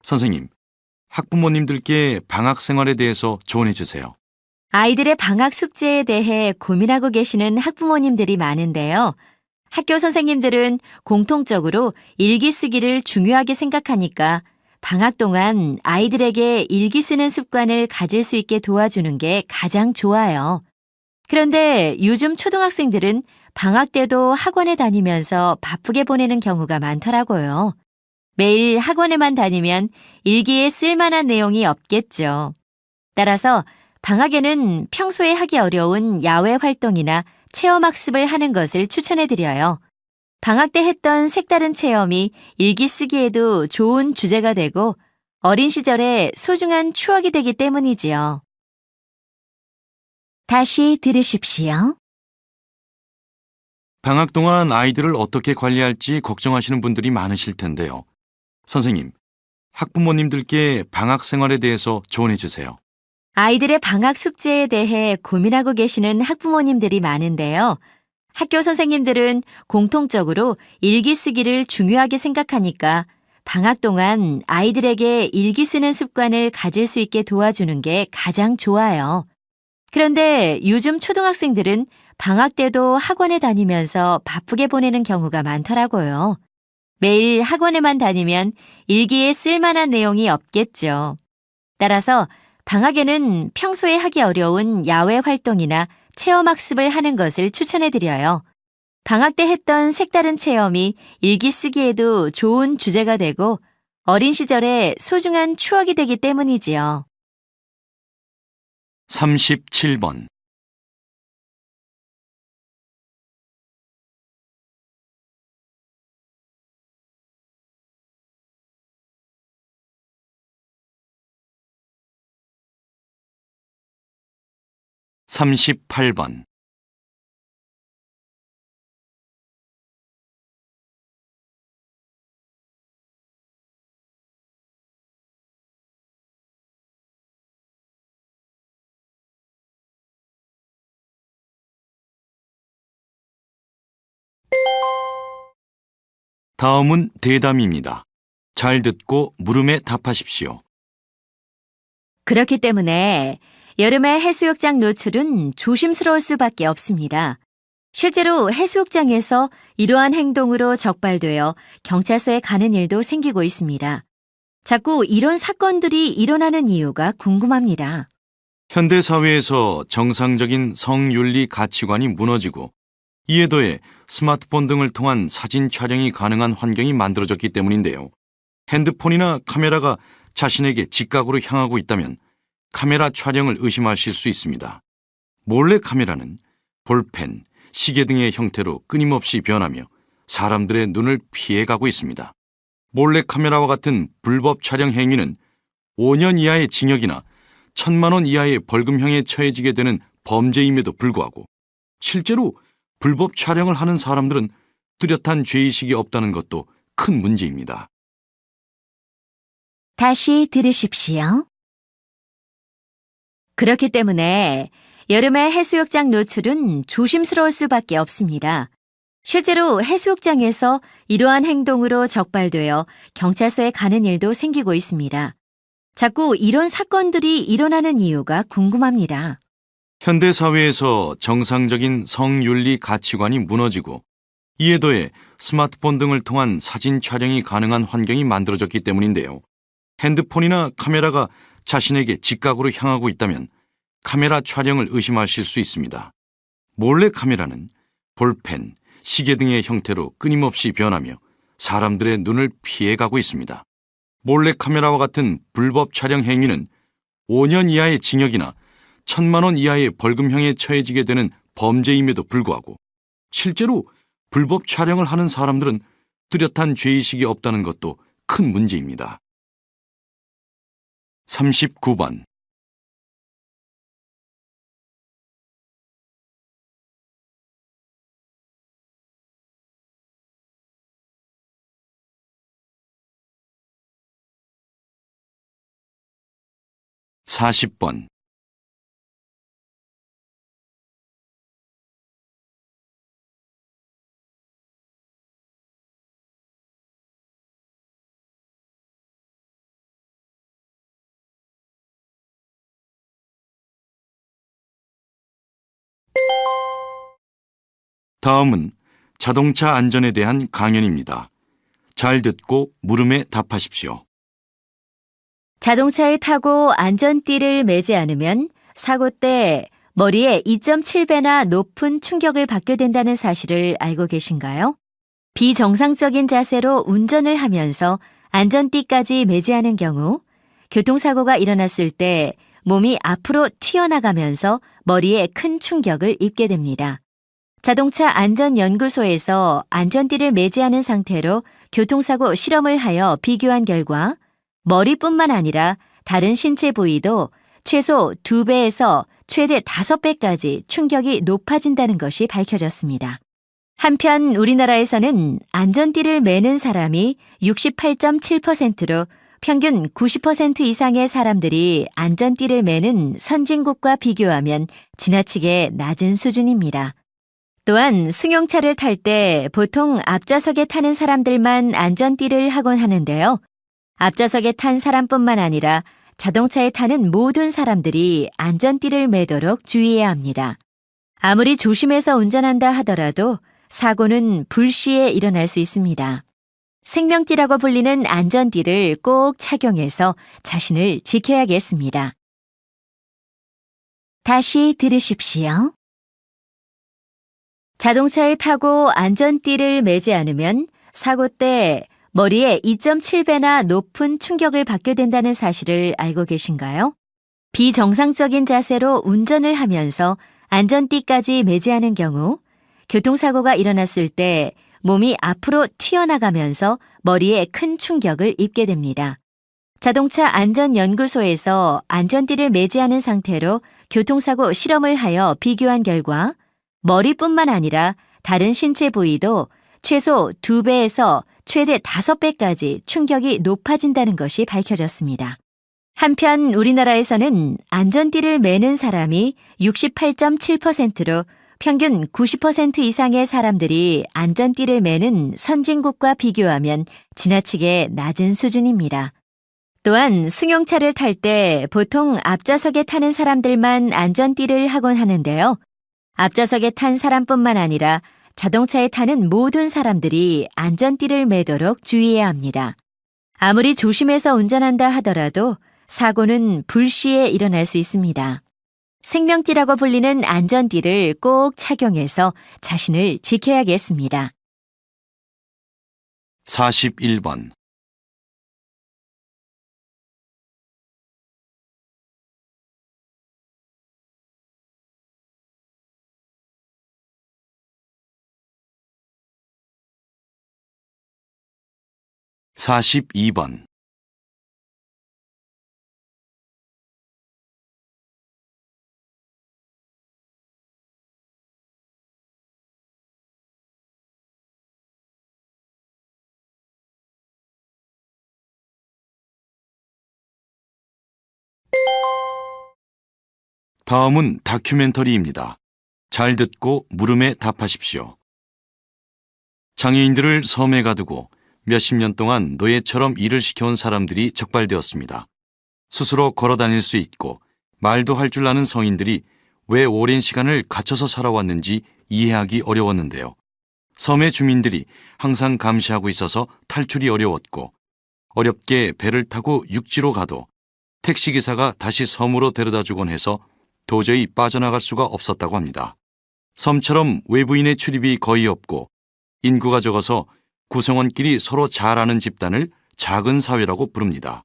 선생님, 학부모님들께 방학 생활에 대해서 조언해 주세요. 아이들의 방학 숙제에 대해 고민하고 계시는 학부모님들이 많은데요. 학교 선생님들은 공통적으로 일기 쓰기를 중요하게 생각하니까 방학 동안 아이들에게 일기 쓰는 습관을 가질 수 있게 도와주는 게 가장 좋아요. 그런데 요즘 초등학생들은 방학 때도 학원에 다니면서 바쁘게 보내는 경우가 많더라고요. 매일 학원에만 다니면 일기에 쓸만한 내용이 없겠죠. 따라서 방학에는 평소에 하기 어려운 야외 활동이나 체험학습을 하는 것을 추천해드려요. 방학 때 했던 색다른 체험이 일기 쓰기에도 좋은 주제가 되고 어린 시절의 소중한 추억이 되기 때문이지요. 다시 들으십시오. 방학 동안 아이들을 어떻게 관리할지 걱정하시는 분들이 많으실 텐데요. 선생님, 학부모님들께 방학 생활에 대해서 조언해 주세요. 아이들의 방학 숙제에 대해 고민하고 계시는 학부모님들이 많은데요. 학교 선생님들은 공통적으로 일기 쓰기를 중요하게 생각하니까 방학 동안 아이들에게 일기 쓰는 습관을 가질 수 있게 도와주는 게 가장 좋아요. 그런데 요즘 초등학생들은 방학 때도 학원에 다니면서 바쁘게 보내는 경우가 많더라고요. 매일 학원에만 다니면 일기에 쓸만한 내용이 없겠죠. 따라서 방학에는 평소에 하기 어려운 야외 활동이나 체험학습을 하는 것을 추천해드려요. 방학 때 했던 색다른 체험이 일기 쓰기에도 좋은 주제가 되고 어린 시절의 소중한 추억이 되기 때문이지요. 37번. 38번. '다음은 대담입니다. 잘 듣고 물음에 답하십시오. 그렇기 때문에 여름에 해수욕장 노출은 조심스러울 수밖에 없습니다. 실제로 해수욕장에서 이러한 행동으로 적발되어 경찰서에 가는 일도 생기고 있습니다. 자꾸 이런 사건들이 일어나는 이유가 궁금합니다. 현대 사회에서 정상적인 성윤리 가치관이 무너지고 이에 더해 스마트폰 등을 통한 사진 촬영이 가능한 환경이 만들어졌기 때문인데요. 핸드폰이나 카메라가 자신에게 직각으로 향하고 있다면 카메라 촬영을 의심하실 수 있습니다. 몰래 카메라는 볼펜, 시계 등의 형태로 끊임없이 변하며 사람들의 눈을 피해가고 있습니다. 몰래 카메라와 같은 불법 촬영 행위는 5년 이하의 징역이나 1,000만 원 이하의 벌금형에 처해지게 되는 범죄임에도 불구하고 실제로 불법 촬영을 하는 사람들은 뚜렷한 죄의식이 없다는 것도 큰 문제입니다. 다시 들으십시오. 그렇기 때문에 여름에 해수욕장 노출은 조심스러울 수밖에 없습니다. 실제로 해수욕장에서 이러한 행동으로 적발되어 경찰서에 가는 일도 생기고 있습니다. 자꾸 이런 사건들이 일어나는 이유가 궁금합니다. 현대 사회에서 정상적인 성윤리 가치관이 무너지고 이에 더해 스마트폰 등을 통한 사진 촬영이 가능한 환경이 만들어졌기 때문인데요. 핸드폰이나 카메라가 자신에게 직각으로 향하고 있다면 카메라 촬영을 의심하실 수 있습니다. 몰래 카메라는 볼펜, 시계 등의 형태로 끊임없이 변하며 사람들의 눈을 피해가고 있습니다. 몰래 카메라와 같은 불법 촬영 행위는 5년 이하의 징역이나 1,000만 원 이하의 벌금형에 처해지게 되는 범죄임에도 불구하고 실제로 불법 촬영을 하는 사람들은 뚜렷한 죄의식이 없다는 것도 큰 문제입니다. 39번. 40번. 다음은 자동차 안전에 대한 강연입니다. 잘 듣고 물음에 답하십시오. 자동차에 타고 안전띠를 매지 않으면 사고 때 머리에 2.7배나 높은 충격을 받게 된다는 사실을 알고 계신가요? 비정상적인 자세로 운전을 하면서 안전띠까지 매지 않은 경우 교통사고가 일어났을 때 몸이 앞으로 튀어나가면서 머리에 큰 충격을 입게 됩니다. 자동차 안전연구소에서 안전띠를 매지 않은 상태로 교통사고 실험을 하여 비교한 결과 머리뿐만 아니라 다른 신체 부위도 최소 2배에서 최대 5배까지 충격이 높아진다는 것이 밝혀졌습니다. 한편 우리나라에서는 안전띠를 매는 사람이 68.7%로 평균 90% 이상의 사람들이 안전띠를 매는 선진국과 비교하면 지나치게 낮은 수준입니다. 또한 승용차를 탈 때 보통 앞좌석에 타는 사람들만 안전띠를 하곤 하는데요. 앞좌석에 탄 사람뿐만 아니라 자동차에 타는 모든 사람들이 안전띠를 매도록 주의해야 합니다. 아무리 조심해서 운전한다 하더라도 사고는 불시에 일어날 수 있습니다. 생명띠라고 불리는 안전띠를 꼭 착용해서 자신을 지켜야겠습니다. 다시 들으십시오. 자동차에 타고 안전띠를 매지 않으면 사고 때 머리에 2.7배나 높은 충격을 받게 된다는 사실을 알고 계신가요? 비정상적인 자세로 운전을 하면서 안전띠까지 매지 않은 경우 교통사고가 일어났을 때 몸이 앞으로 튀어나가면서 머리에 큰 충격을 입게 됩니다. 자동차 안전연구소에서 안전띠를 매지 않은 상태로 교통사고 실험을 하여 비교한 결과 머리뿐만 아니라 다른 신체 부위도 최소 2배에서 최대 5배까지 충격이 높아진다는 것이 밝혀졌습니다. 한편 우리나라에서는 안전띠를 매는 사람이 68.7%로 평균 90% 이상의 사람들이 안전띠를 매는 선진국과 비교하면 지나치게 낮은 수준입니다. 또한 승용차를 탈 때 보통 앞좌석에 타는 사람들만 안전띠를 하곤 하는데요. 앞좌석에 탄 사람뿐만 아니라 자동차에 타는 모든 사람들이 안전띠를 매도록 주의해야 합니다. 아무리 조심해서 운전한다 하더라도 사고는 불시에 일어날 수 있습니다. 생명띠라고 불리는 안전띠를 꼭 착용해서 자신을 지켜야겠습니다. 41번. (42번) 다음은 다큐멘터리입니다. 잘 듣고 물음에 답하십시오. 장애인들을 섬에 가두고 몇십 년 동안 노예처럼 일을 시켜온 사람들이 적발되었습니다. 스스로 걸어 다닐 수 있고 말도 할 줄 아는 성인들이 왜 오랜 시간을 갇혀서 살아왔는지 이해하기 어려웠는데요. 섬의 주민들이 항상 감시하고 있어서 탈출이 어려웠고 어렵게 배를 타고 육지로 가도 택시기사가 다시 섬으로 데려다 주곤 해서 도저히 빠져나갈 수가 없었다고 합니다. 섬처럼 외부인의 출입이 거의 없고 인구가 적어서 구성원끼리 서로 잘 아는 집단을 작은 사회라고 부릅니다.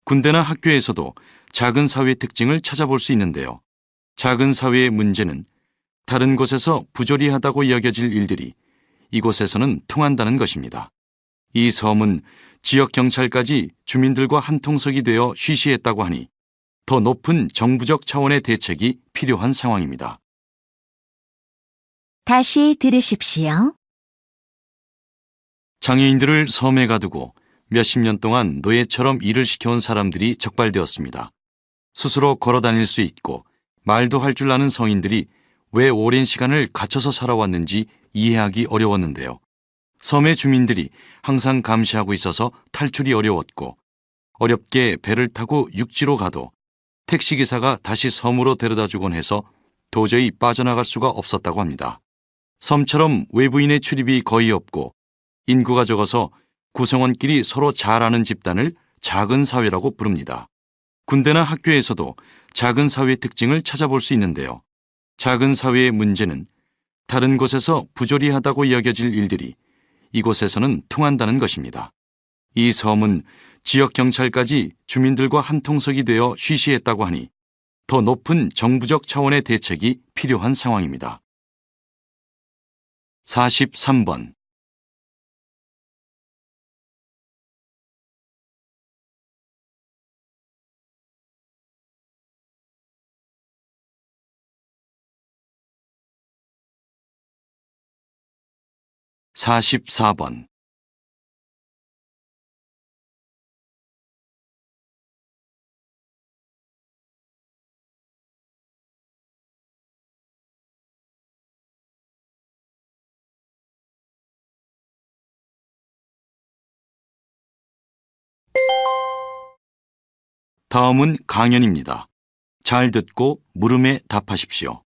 군대나 학교에서도 작은 사회 특징을 찾아볼 수 있는데요. 작은 사회의 문제는 다른 곳에서 부조리하다고 여겨질 일들이 이곳에서는 통한다는 것입니다. 이 섬은 지역 경찰까지 주민들과 한통속이 되어 쉬쉬했다고 하니 더 높은 정부적 차원의 대책이 필요한 상황입니다. 다시 들으십시오. 장애인들을 섬에 가두고 몇십 년 동안 노예처럼 일을 시켜온 사람들이 적발되었습니다. 스스로 걸어 다닐 수 있고 말도 할 줄 아는 성인들이 왜 오랜 시간을 갇혀서 살아왔는지 이해하기 어려웠는데요. 섬의 주민들이 항상 감시하고 있어서 탈출이 어려웠고 어렵게 배를 타고 육지로 가도 택시기사가 다시 섬으로 데려다 주곤 해서 도저히 빠져나갈 수가 없었다고 합니다. 섬처럼 외부인의 출입이 거의 없고 인구가 적어서 구성원끼리 서로 잘 아는 집단을 작은 사회라고 부릅니다. 군대나 학교에서도 작은 사회의 특징을 찾아볼 수 있는데요. 작은 사회의 문제는 다른 곳에서 부조리하다고 여겨질 일들이 이곳에서는 통한다는 것입니다. 이 섬은 지역 경찰까지 주민들과 한통속이 되어 쉬쉬했다고 하니 더 높은 정부적 차원의 대책이 필요한 상황입니다. 43번. 44번. '다음은 강연입니다. 잘 듣고 물음에 답하십시오.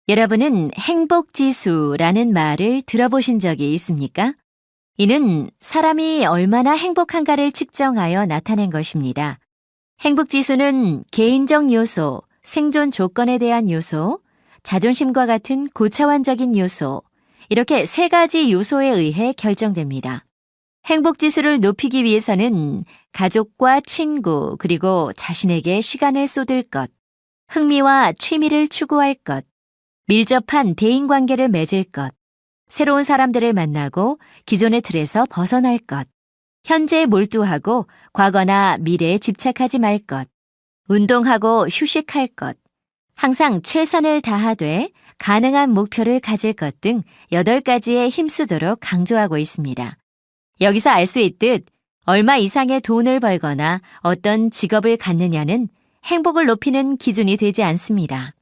여러분은 행복지수라는 말을 들어보신 적이 있습니까? 이는 사람이 얼마나 행복한가를 측정하여 나타낸 것입니다. 행복지수는 개인적 요소, 생존 조건에 대한 요소, 자존심과 같은 고차원적인 요소, 이렇게 세 가지 요소에 의해 결정됩니다. 행복지수를 높이기 위해서는 가족과 친구, 그리고 자신에게 시간을 쏟을 것, 흥미와 취미를 추구할 것, 밀접한 대인관계를 맺을 것, 새로운 사람들을 만나고 기존의 틀에서 벗어날 것, 현재에 몰두하고 과거나 미래에 집착하지 말 것, 운동하고 휴식할 것, 항상 최선을 다하되 가능한 목표를 가질 것 등 8가지에 힘쓰도록 강조하고 있습니다. 여기서 알 수 있듯 얼마 이상의 돈을 벌거나 어떤 직업을 갖느냐는 행복을 높이는 기준이 되지 않습니다.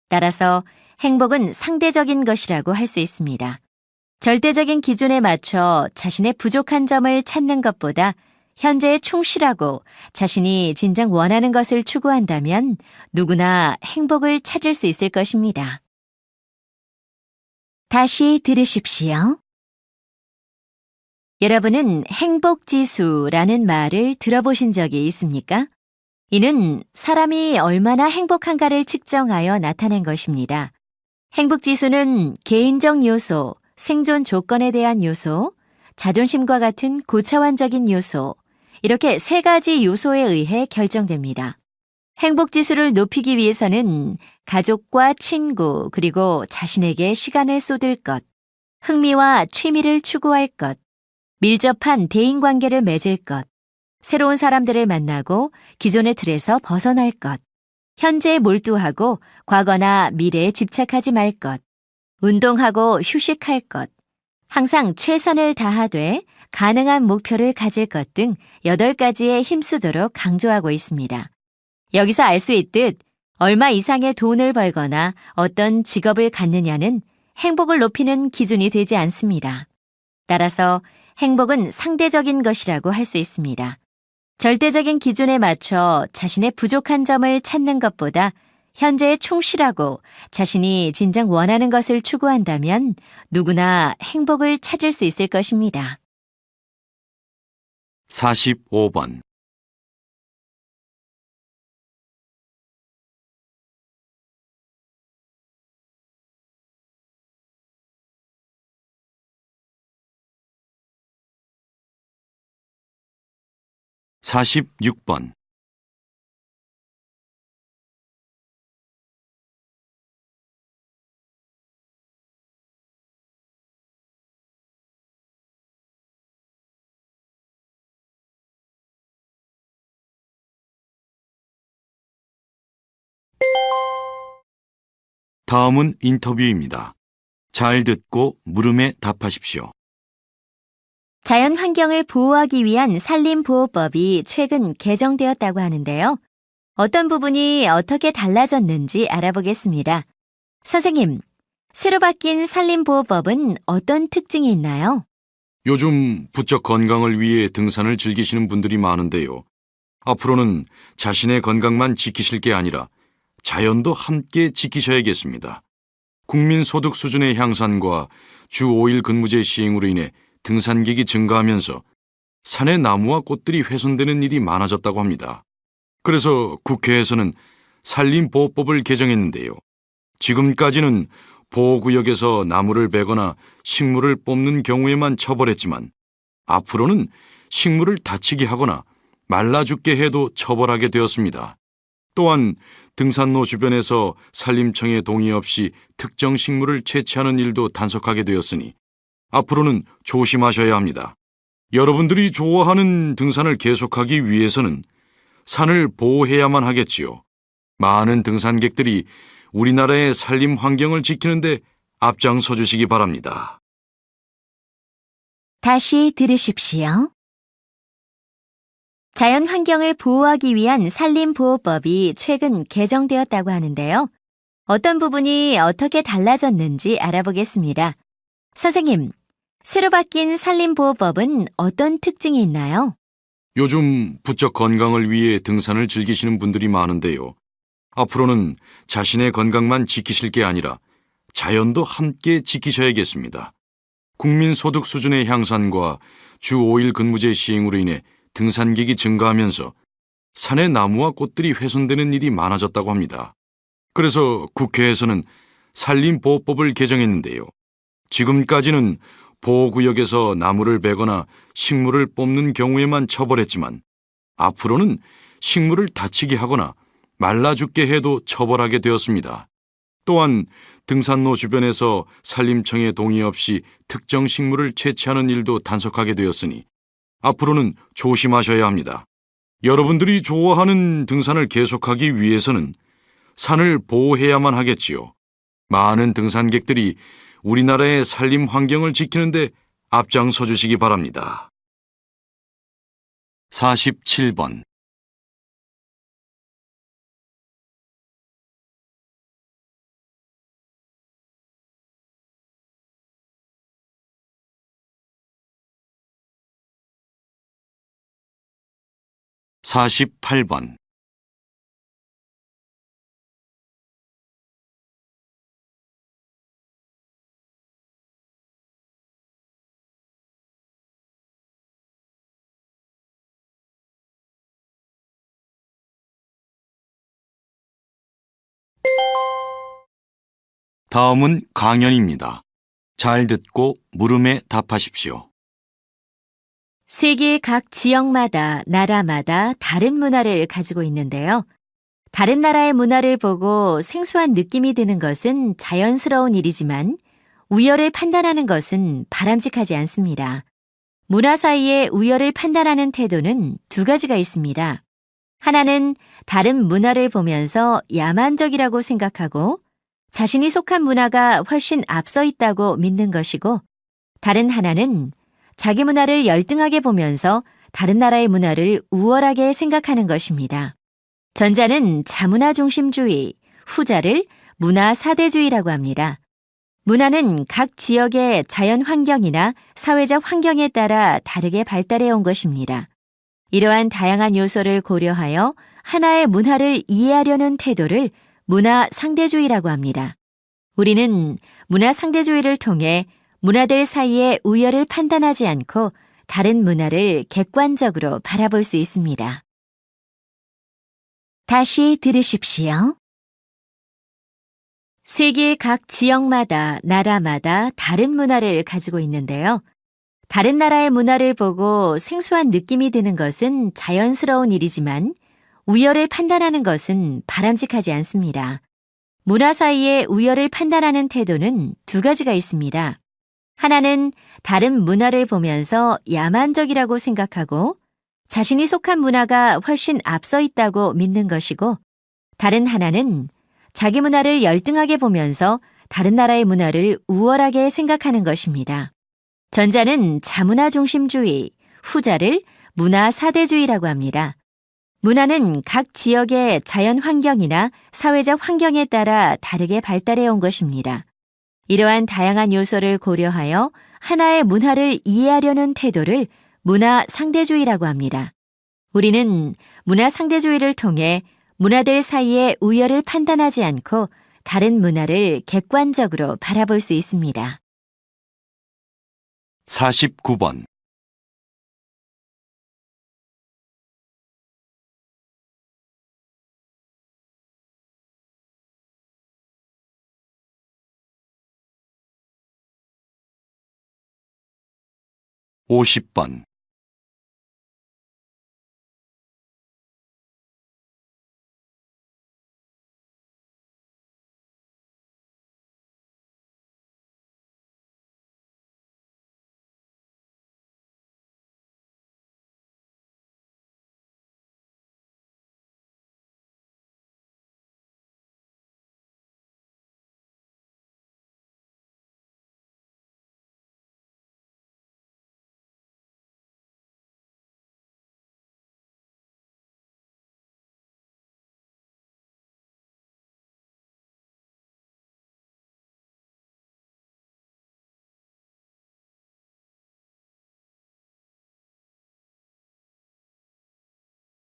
따라서 행복은 상대적인 것이라고 할 수 있습니다. 절대적인 기준에 맞춰 자신의 부족한 점을 찾는 것보다 현재에 충실하고 자신이 진정 원하는 것을 추구한다면 누구나 행복을 찾을 수 있을 것입니다. 다시 들으십시오. 여러분은 행복지수라는 말을 들어보신 적이 있습니까? 이는 사람이 얼마나 행복한가를 측정하여 나타낸 것입니다. 행복지수는 개인적 요소, 생존 조건에 대한 요소, 자존심과 같은 고차원적인 요소, 이렇게 세 가지 요소에 의해 결정됩니다. 행복지수를 높이기 위해서는 가족과 친구, 그리고 자신에게 시간을 쏟을 것, 흥미와 취미를 추구할 것, 밀접한 대인관계를 맺을 것, 새로운 사람들을 만나고 기존의 틀에서 벗어날 것, 현재에 몰두하고 과거나 미래에 집착하지 말 것, 운동하고 휴식할 것, 항상 최선을 다하되 가능한 목표를 가질 것 등 8가지에 힘쓰도록 강조하고 있습니다. 여기서 알 수 있듯 얼마 이상의 돈을 벌거나 어떤 직업을 갖느냐는 행복을 높이는 기준이 되지 않습니다. 따라서 행복은 상대적인 것이라고 할 수 있습니다. 절대적인 기준에 맞춰 자신의 부족한 점을 찾는 것보다 현재에 충실하고 자신이 진정 원하는 것을 추구한다면 누구나 행복을 찾을 수 있을 것입니다. 45번. 46번. '다음은 인터뷰입니다. 잘 듣고 물음에 답하십시오. 자연 환경을 보호하기 위한 산림보호법이 최근 개정되었다고 하는데요. 어떤 부분이 어떻게 달라졌는지 알아보겠습니다. 선생님, 새로 바뀐 산림보호법은 어떤 특징이 있나요? 요즘 부쩍 건강을 위해 등산을 즐기시는 분들이 많은데요. 앞으로는 자신의 건강만 지키실 게 아니라 자연도 함께 지키셔야겠습니다. 국민소득 수준의 향상과 주 5일 근무제 시행으로 인해 등산객이 증가하면서 산의 나무와 꽃들이 훼손되는 일이 많아졌다고 합니다. 그래서 국회에서는 산림보호법을 개정했는데요. 지금까지는 보호구역에서 나무를 베거나 식물을 뽑는 경우에만 처벌했지만 앞으로는 식물을 다치게 하거나 말라 죽게 해도 처벌하게 되었습니다. 또한 등산로 주변에서 산림청의 동의 없이 특정 식물을 채취하는 일도 단속하게 되었으니 앞으로는 조심하셔야 합니다. 여러분들이 좋아하는 등산을 계속하기 위해서는 산을 보호해야만 하겠지요. 많은 등산객들이 우리나라의 산림 환경을 지키는데 앞장서 주시기 바랍니다. 다시 들으십시오. 자연 환경을 보호하기 위한 산림보호법이 최근 개정되었다고 하는데요. 어떤 부분이 어떻게 달라졌는지 알아보겠습니다. 선생님, 새로 바뀐 산림보호법은 어떤 특징이 있나요? 요즘 부쩍 건강을 위해 등산을 즐기시는 분들이 많은데요. 앞으로는 자신의 건강만 지키실 게 아니라 자연도 함께 지키셔야겠습니다. 국민소득 수준의 향상과 주 5일 근무제 시행으로 인해 등산객이 증가하면서 산의 나무와 꽃들이 훼손되는 일이 많아졌다고 합니다. 그래서 국회에서는 산림보호법을 개정했는데요. 지금까지는 보호구역에서 나무를 베거나 식물을 뽑는 경우에만 처벌했지만 앞으로는 식물을 다치게 하거나 말라 죽게 해도 처벌하게 되었습니다. 또한 등산로 주변에서 산림청의 동의 없이 특정 식물을 채취하는 일도 단속하게 되었으니 앞으로는 조심하셔야 합니다. 여러분들이 좋아하는 등산을 계속하기 위해서는 산을 보호해야만 하겠지요. 많은 등산객들이 우리나라의 산림 환경을 지키는데 앞장서 주시기 바랍니다. 47번. (48번) 다음은 강연입니다. 잘 듣고 물음에 답하십시오. 세계 각 지역마다, 나라마다 다른 문화를 가지고 있는데요. 다른 나라의 문화를 보고 생소한 느낌이 드는 것은 자연스러운 일이지만 우열을 판단하는 것은 바람직하지 않습니다. 문화 사이의 우열을 판단하는 태도는 두 가지가 있습니다. 하나는 다른 문화를 보면서 야만적이라고 생각하고 자신이 속한 문화가 훨씬 앞서 있다고 믿는 것이고, 다른 하나는 자기 문화를 열등하게 보면서 다른 나라의 문화를 우월하게 생각하는 것입니다. 전자는 자문화 중심주의, 후자를 문화 사대주의라고 합니다. 문화는 각 지역의 자연 환경이나 사회적 환경에 따라 다르게 발달해 온 것입니다. 이러한 다양한 요소를 고려하여 하나의 문화를 이해하려는 태도를 문화 상대주의라고 합니다. 우리는 문화 상대주의를 통해 문화들 사이의 우열을 판단하지 않고 다른 문화를 객관적으로 바라볼 수 있습니다. 다시 들으십시오. 세계 각 지역마다, 나라마다 다른 문화를 가지고 있는데요. 다른 나라의 문화를 보고 생소한 느낌이 드는 것은 자연스러운 일이지만 우열을 판단하는 것은 바람직하지 않습니다. 문화 사이의 우열을 판단하는 태도는 두 가지가 있습니다. 하나는 다른 문화를 보면서 야만적이라고 생각하고 자신이 속한 문화가 훨씬 앞서 있다고 믿는 것이고, 다른 하나는 자기 문화를 열등하게 보면서 다른 나라의 문화를 우월하게 생각하는 것입니다. 전자는 자문화 중심주의, 후자를 문화 사대주의라고 합니다. 문화는 각 지역의 자연 환경이나 사회적 환경에 따라 다르게 발달해 온 것입니다. 이러한 다양한 요소를 고려하여 하나의 문화를 이해하려는 태도를 문화 상대주의라고 합니다. 우리는 문화 상대주의를 통해 문화들 사이의 우열을 판단하지 않고 다른 문화를 객관적으로 바라볼 수 있습니다. 49번. (50번)